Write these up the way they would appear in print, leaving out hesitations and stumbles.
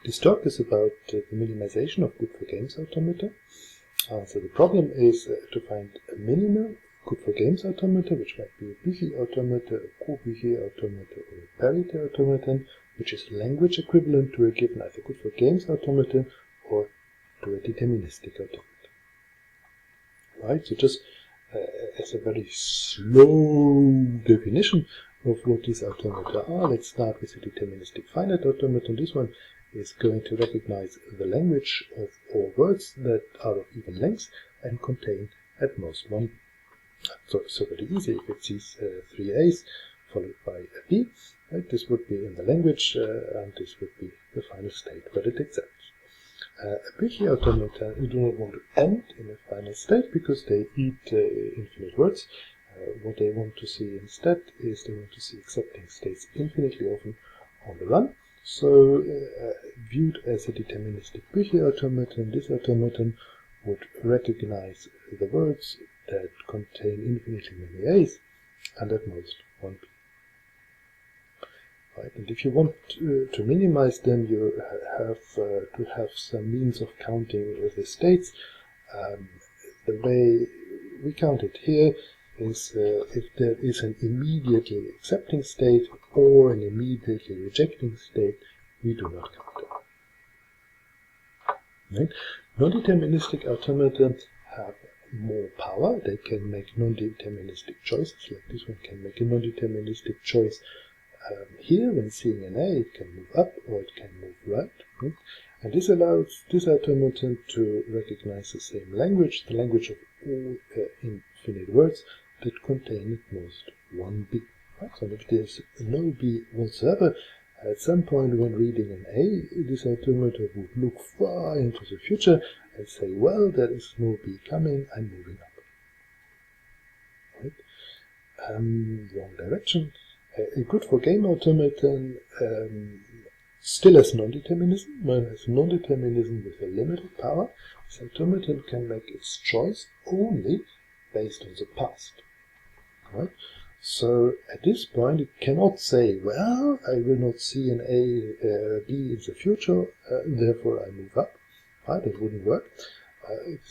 This talk is about the minimization of Good-for-Games automata. So the problem is to find a minimal Good-for-Games automata, which might be a Büchi automata, a Büchi automata, or a parity automaton, which is language equivalent to a given either Good-for-Games automaton or to a deterministic automaton. Right, so just as a very slow definition of what these automata are, let's start with the deterministic finite automaton. This one is going to recognize the language of all words that are of even length and contain at most one. So very easy. If it sees 3 A's followed by a B, right, this would be in the language, and this would be the final state that it accepts. A Büchi automata do not want to end in a final state because they eat infinite words. What they want to see instead is they want to see accepting states infinitely often on the run. So, viewed as a deterministic Büchi automaton, this automaton would recognize the words that contain infinitely many A's and at most one B. Right. And if you want to minimize them, you have to have some means of counting the states. The way we count it here is if there is an immediately accepting state or an immediately rejecting state, we do not count them. Right? Non-deterministic automata have more power. They can make non-deterministic choices, like this one can make a non-deterministic choice. Here, when seeing an A, it can move up or it can move right. Right? And this allows this automaton to recognize the same language, the language of all infinite words that contain at most one B. Right? So if there's no B whatsoever, at some point when reading an A, this automaton would look far into the future and say, well, there is no B coming, I'm moving up. Right? Wrong direction. A Good-for-Game automaton still has non-determinism, but has non-determinism with a limited power. This automaton can make its choice only based on the past. Right? So at this point it cannot say, well, I will not see an A, B in the future, therefore I move up. Right? It wouldn't work.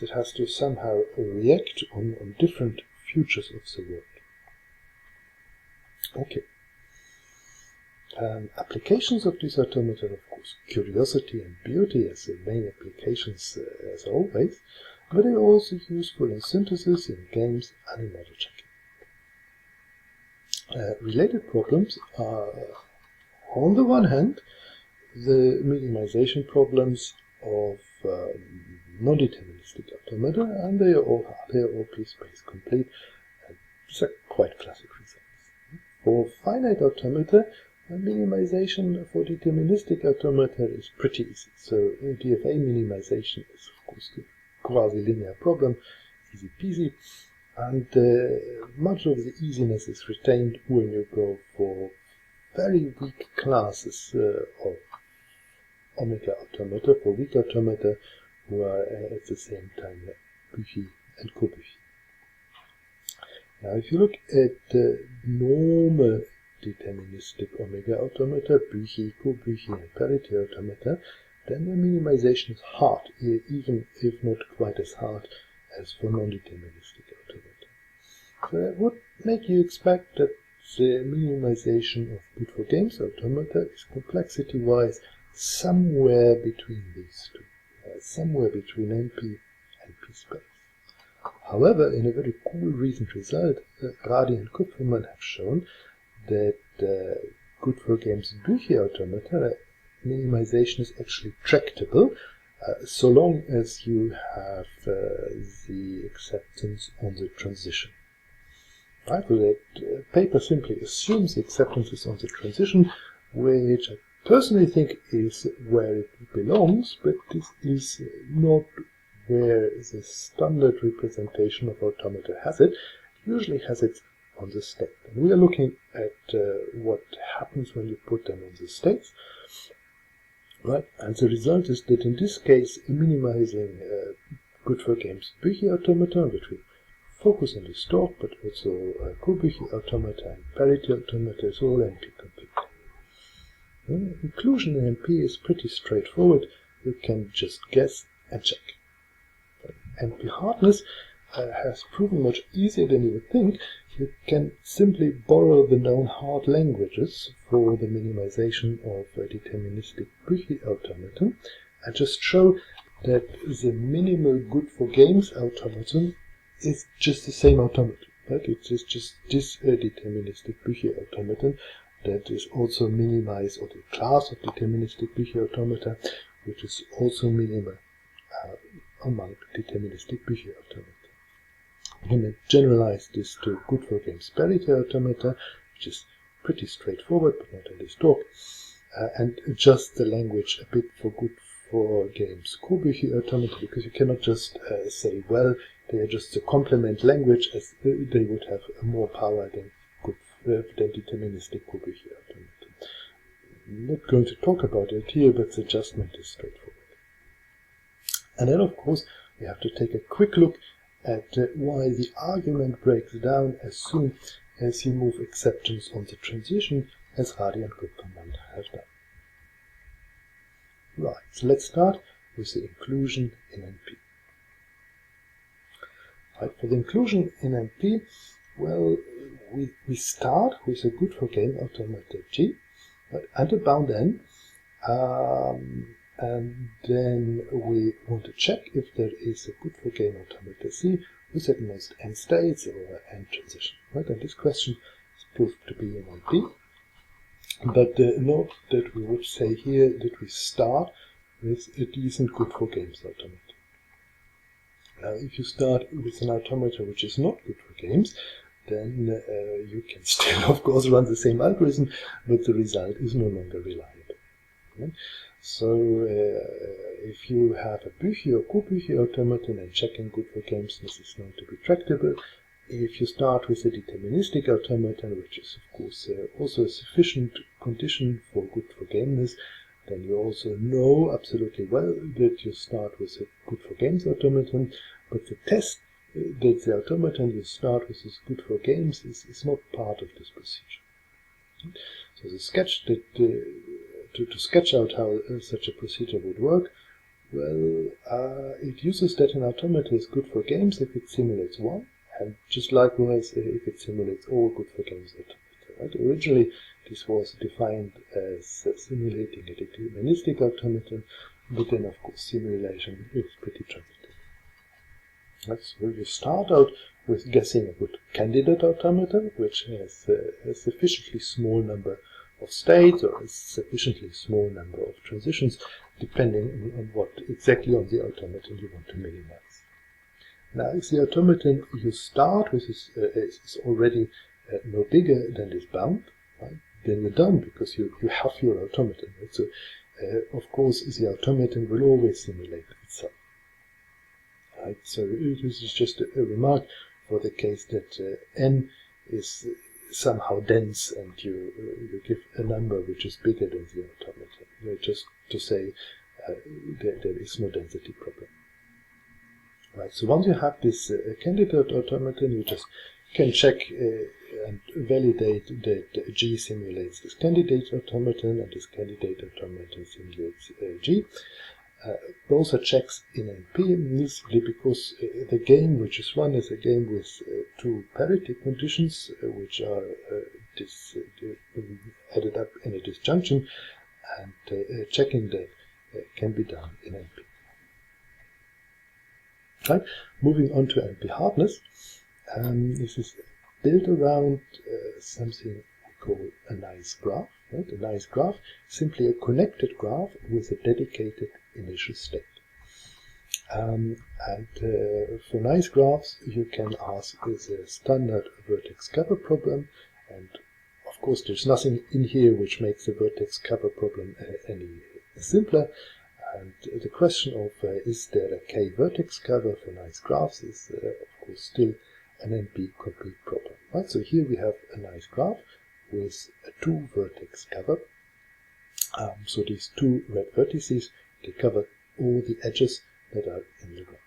It has to somehow react on different futures of the world. Okay. Applications of this automaton, of course, curiosity and beauty as the main applications as always, but they are also useful in synthesis, in games, and in model checking. Related problems are, on the one hand, the minimization problems of non-deterministic automata, and they are all piece-space complete. These are quite classic results. For finite automata, minimization for deterministic automata is pretty easy. So DFA minimization is, of course, a quasi-linear problem, easy peasy, and much of the easiness is retained when you go for very weak classes of omega automata, for weak automata who are at the same time Büchi and Büchi. Now, if you look at normal deterministic omega automata, Büchi, Büchi, and parity automata, then the minimization is hard, even if not quite as hard as for non-deterministic automata. So that would make you expect that the minimization of Good-for-Games automata is complexity-wise somewhere between these two, somewhere between NP and P-space. However, in a very cool recent result, Gradi and Kupferman have shown that Good-for-Games Büchi automata minimization is actually tractable, so long as you have the acceptance on the transition. Right? So that paper simply assumes the acceptance is on the transition, which I personally think is where it belongs, but this is not where the standard representation of automata has it. It usually has it on the state. And we are looking at what happens when you put them on the states. Right? And the result is that in this case, minimizing Good-for-Games Büchi automata, which we focus on the stalk, but also Büchi automata and parity automata is all NP complete. Inclusion in NP is pretty straightforward. You can just guess and check. NP hardness has proven much easier than you would think. You can simply borrow the known hard languages for the minimization of a deterministic Büchi automaton and just show that the minimal good-for-games automaton is just the same automaton. Right? It is just this deterministic Büchi automaton that is also minimized, or the class of deterministic Büchi automata, which is also minimal among deterministic Büchi automata. We can generalize this to good-for-games parity automata, which is pretty straightforward, but not in this talk, and adjust the language a bit for good-for-games co-Büchi automata, because you cannot just say, well, they are just a complement language, as they would have more power than deterministic co-Büchi automata. I'm not going to talk about it here, but the adjustment is straightforward. And then, of course, we have to take a quick look at why the argument breaks down as soon as you move exceptions on the transition, as Radi and Good-for-Gamas have done. Right, so let's start with the inclusion in NP. Right, for the inclusion in NP, well, we start with a good-for-game automata G, right, and a bound N, and then we want to check if there is a good-for-game automata C with at most n states or n transition. Right? And this question is proved to be in NP. But note that we would say here that we start with a decent good-for-games automata. Now, if you start with an automata which is not good for games, then you can still, of course, run the same algorithm, but the result is no longer reliable. Right? So, if you have a Büchi or co-Büchi automaton and checking good for games, this is known to be tractable. If you start with a deterministic automaton, which is, of course, also a sufficient condition for good for gameness, then you also know absolutely well that you start with a good for games automaton, but the test that the automaton you start with is good for games is not part of this procedure. So the sketch that to sketch out how such a procedure would work, well, it uses that an automata is good for games if it simulates one, and just likewise if it simulates all good for games automata. Right? Originally, this was defined as simulating a deterministic automaton, but then, of course, simulation is pretty transitive. Right, so you start out with guessing a good candidate automaton, which has a sufficiently small number of states or a sufficiently small number of transitions, depending on what exactly on the automaton you want to minimize. Now, if the automaton you start with is already no bigger than this bound, right, then you're done because you have your automaton. Right? So, of course, the automaton will always simulate itself. Right? So this is just a remark for the case that n is somehow dense and you give a number which is bigger than the automaton. Just to say there is no density problem. Right. So once you have this candidate automaton, you just can check and validate that G simulates this candidate automaton and this candidate automaton simulates G. Those are checks in NP, simply because the game which is run is a game with two parity conditions, which are added up in a disjunction, and checking that can be done in NP. Right. Moving on to NP hardness, this is built around something we call a nice graph. Right? A nice graph, simply a connected graph with a dedicated initial state. For nice graphs, you can ask the standard vertex cover problem, and of course there's nothing in here which makes the vertex cover problem any simpler. And the question of is there a k-vertex cover for nice graphs is of course still an NP complete problem. Right? So here we have a nice graph with a 2-vertex cover. So these two red vertices, they cover all the edges that are in the graph.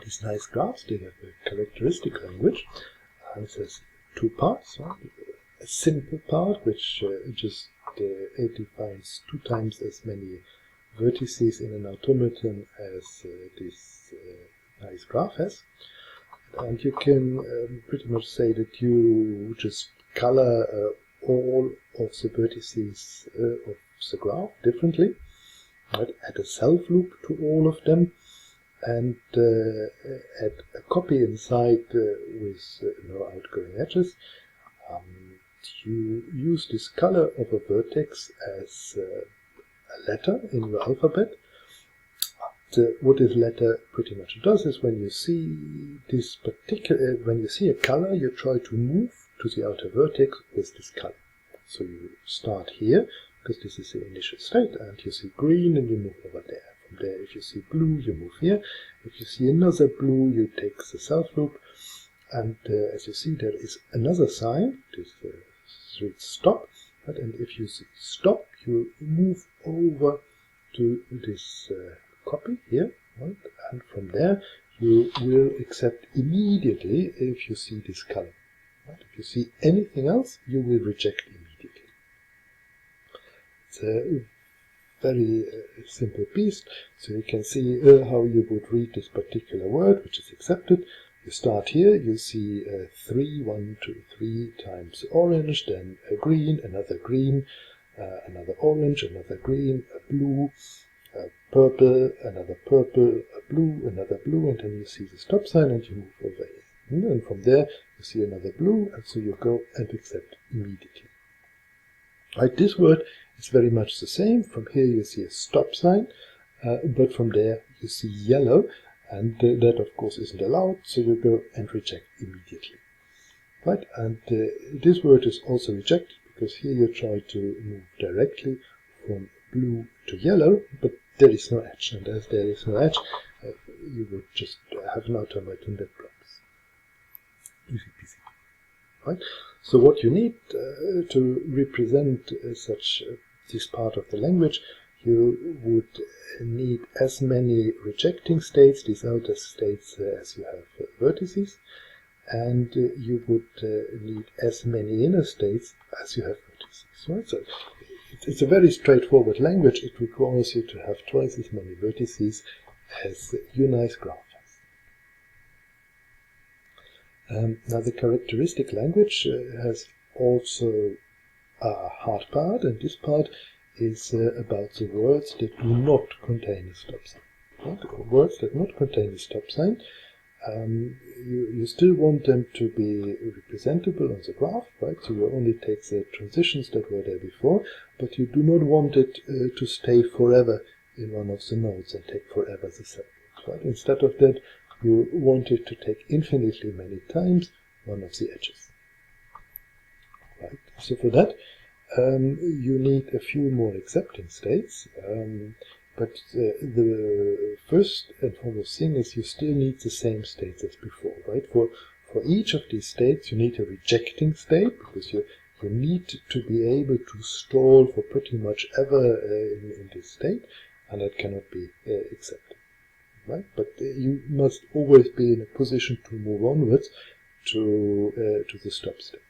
These nice graphs, they have a characteristic language. It has two parts. Right? A simple part, which just it defines 2 times as many vertices in an automaton as this nice graph has. And you can pretty much say that you just color all of the vertices of the graph differently, right? Add a self loop to all of them, and add a copy inside with no outgoing edges. You use this color of a vertex as a letter in your alphabet. What this letter pretty much does is when you see this particular, when you see a color, you try to move to the outer vertex with this color. So you start here, because this is the initial state, and you see green and you move over there. From there, if you see blue, you move here. If you see another blue, you take the self loop. And as you see, there is another sign, this reads stop. Right? And if you see stop, you move over to this copy here, right? And from there you will accept immediately if you see this color. Right? If you see anything else, you will reject immediately. It's a very simple piece, so you can see how you would read this particular word, which is accepted. You start here, you see 3, 1, 2, 3 times orange, then a green, another orange, another green, a blue, a purple, another purple, a blue, another blue, and then you see the stop sign and you move over here. And from there you see another blue, and so you go and accept immediately. Right, this word is very much the same. From here you see a stop sign, but from there you see yellow, and that of course isn't allowed, so you go and reject immediately. Right, and this word is also rejected because here you try to move directly from blue to yellow, but there is no edge, and as there is no edge, you would just have an automaton that blocks. Easy peasy. Right? So what you need to represent this part of the language, you would need as many rejecting states, these outer states, as you have vertices, and you would need as many inner states as you have vertices. Right? So it's a very straightforward language. It requires you to have twice as many vertices as your nice graph has. Now the characteristic language has also a hard part, and this part is about the words that do not contain a stop sign. Right? Words that do not contain a stop sign, you still want them to be representable on the graph, right? So you only take the transitions that were there before, but you do not want it to stay forever in one of the nodes and take forever the second. Right? Instead of that, you want it to take infinitely many times one of the edges. Right? So for that, you need a few more accepting states. But the first and foremost thing is you still need the same states as before, right? For each of these states, you need a rejecting state, because you need to be able to stall for pretty much ever in this state, and that cannot be accepted, right? But you must always be in a position to move onwards to the stop state,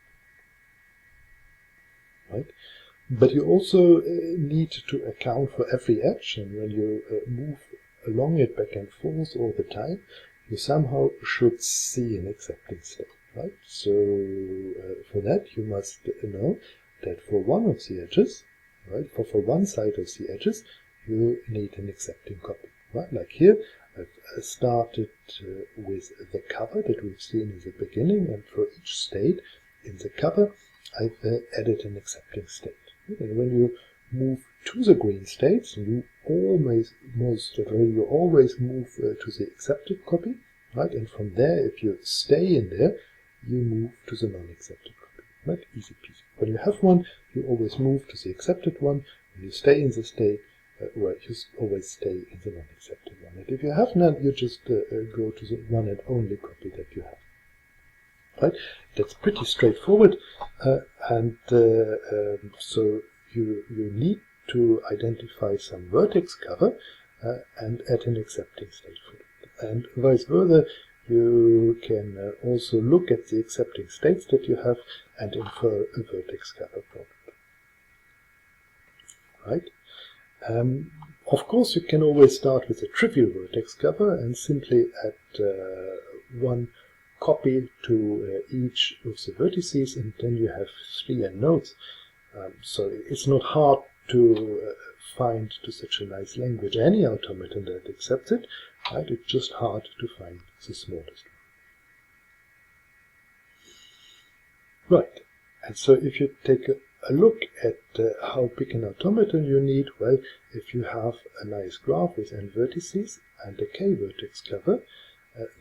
right? But you also need to account for every edge, and when you move along it back and forth all the time, you somehow should see an accepting state, right? So for that you must know that for one of the edges, right, for one side of the edges, you need an accepting copy, right? Like here, I've started with the cover that we've seen in the beginning, and for each state in the cover, I've added an accepting state. And when you move to the green states, you always move to the accepted copy, right? And from there, if you stay in there, you move to the non-accepted copy, right? Easy peasy. When you have one, you always move to the accepted one. When you stay in the state, you always stay in the non-accepted one. And if you have none, you just go to the one and only copy that you have. Right? That's pretty straightforward, so you need to identify some vertex cover and add an accepting state for it. And vice versa, you can also look at the accepting states that you have and infer a vertex cover from it. right? Of course, you can always start with a trivial vertex cover and simply add one copy to each of the vertices, and then you have 3 n nodes. So it's not hard to find to such a nice language any automaton that accepts it, right? It's just hard to find the smallest one. Right, and so if you take a look at how big an automaton you need, well, if you have a nice graph with n vertices and a k-vertex cover,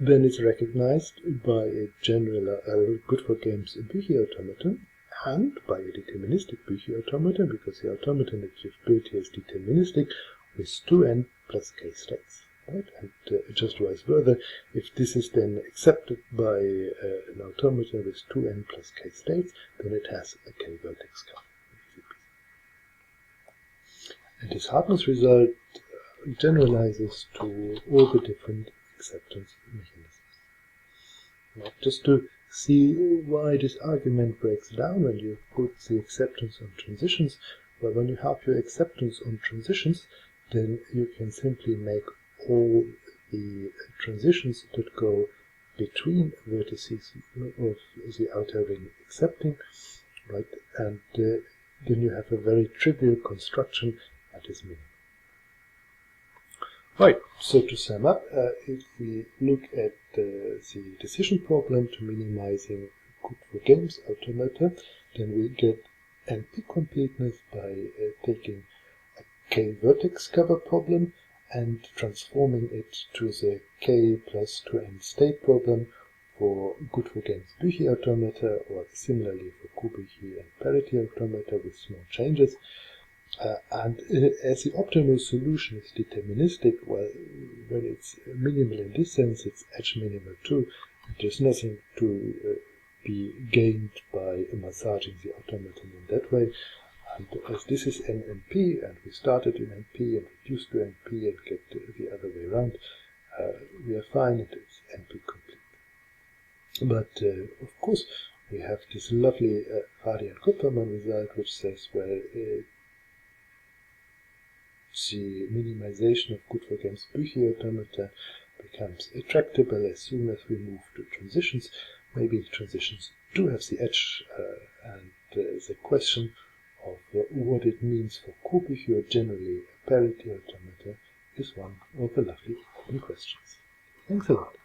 then it's recognized by a general Good-for-Games Büchi automaton and by a deterministic Büchi automaton, because the automaton that you've built here is deterministic with 2n plus k states. Right? And just vice versa, if this is then accepted by an automaton with 2n plus k states, then it has a k-vertex cover. And this hardness result generalizes to all the different acceptance mechanisms. Now, just to see why this argument breaks down when you put the acceptance on transitions, well, when you have your acceptance on transitions, then you can simply make all the transitions that go between vertices of the outer ring accepting, right? And then you have a very trivial construction that is minimal. Right, so to sum up, if we look at the decision problem to minimizing Good-for-Games automata, then we get NP completeness by taking a k-vertex cover problem and transforming it to the k plus 2n state problem for Good-for-Games Büchi automata, or similarly for Ku-Büchi and parity automata with small changes. And as the optimal solution is deterministic, well, when it's minimal in this sense, it's edge minimal too. There's nothing to be gained by massaging the automaton in that way. And as this is an NP, and we started in NP and reduced to NP and get the other way around, we are fine, and it's NP complete. But of course, we have this lovely Radian-Kupferman result, which says, well, the minimization of Good-for-Games Büchi automata becomes attractable as soon as we move to transitions. Maybe the transitions do have the edge, and the question of what it means for Ku-Büchi or generally a parity automata is one of the lovely open questions. Thanks a lot.